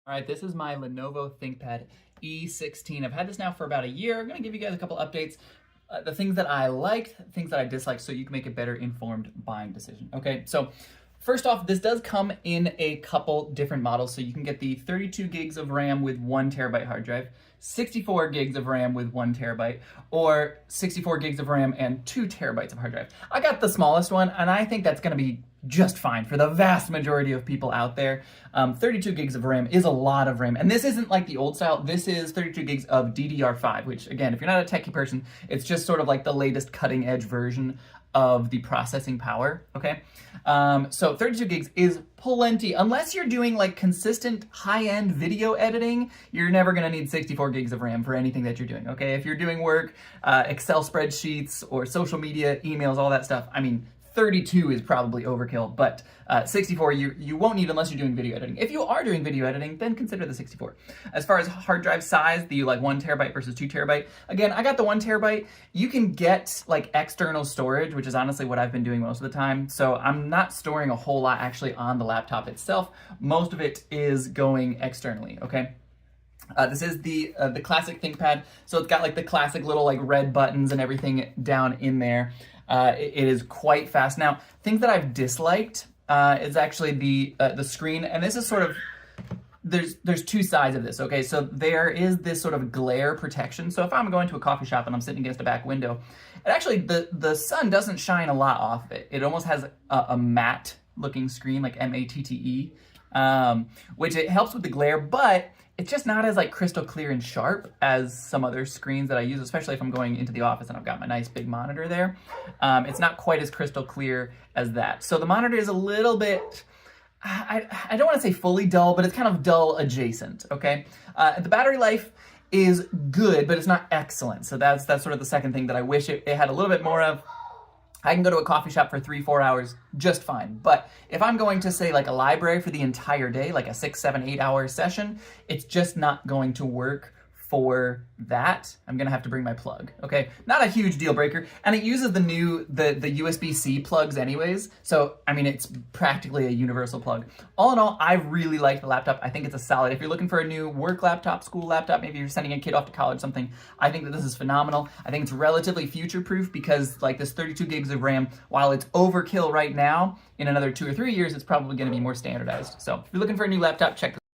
All right, this is my Lenovo ThinkPad E16. I've had this now for about a year. I'm gonna give you guys a couple updates, the things that I liked, things that I disliked, so you can make a better informed buying decision. Okay, so first off, this does come in a couple different models. So you can get the 32 gigs of RAM with 1 terabyte hard drive, 64 gigs of RAM with 1 terabyte, or 64 gigs of RAM and 2 terabytes of hard drive. I got the smallest one, and I think that's gonna be just fine for the vast majority of people out there. 32 gigs of RAM is a lot of RAM, and this isn't like the old style. This is 32 gigs of DDR5, which again, if you're not a techie person, it's just sort of like the latest cutting edge version of the processing power, okay? So 32 gigs is plenty. Unless you're doing like consistent high-end video editing, you're never gonna need 64 gigs of RAM for anything that you're doing, okay? If you're doing work, Excel spreadsheets or social media, emails, all that stuff, I mean, 32 is probably overkill, but 64 you won't need unless you're doing video editing. If you are doing video editing, then consider the 64. As far as hard drive size, the like 1 terabyte versus 2 terabyte, again, I got the 1 terabyte. You can get like external storage, which is honestly what I've been doing most of the time. So I'm not storing a whole lot actually on the laptop itself. Most of it is going externally, okay? This is the classic ThinkPad, so it's got like the classic little like red buttons and everything down in there. It is quite fast. Now, things that I've disliked is actually the screen, and this is sort of, there's two sides of this, okay? So there is this sort of glare protection. So if I'm going to a coffee shop and I'm sitting against a back window, it actually, the sun doesn't shine a lot off of it. It almost has a matte looking screen, like M-A-T-T-E, which it helps with the glare, but it's just not as like crystal clear and sharp as some other screens that I use, especially if I'm going into the office and I've got my nice big monitor there. It's not quite as crystal clear as that. So the monitor is a little bit, I don't want to say fully dull, but it's kind of dull adjacent, okay? The battery life is good, but it's not excellent. So that's sort of the second thing that I wish it had a little bit more of. I can go to a coffee shop for 3-4 hours just fine. But if I'm going to say like a library for the entire day, like a 6, 7, 8 hour session, it's just not going to work for that. I'm gonna have to bring my plug, okay? Not a huge deal breaker. And it uses the new, the USB-C plugs anyways. So, I mean, it's practically a universal plug. All in all, I really like the laptop. I think it's a solid. If you're looking for a new work laptop, school laptop, maybe you're sending a kid off to college, something, I think that this is phenomenal. I think it's relatively future-proof because like this 32 gigs of RAM, while it's overkill right now, in another 2 or 3 years, it's probably gonna be more standardized. So if you're looking for a new laptop, check this out.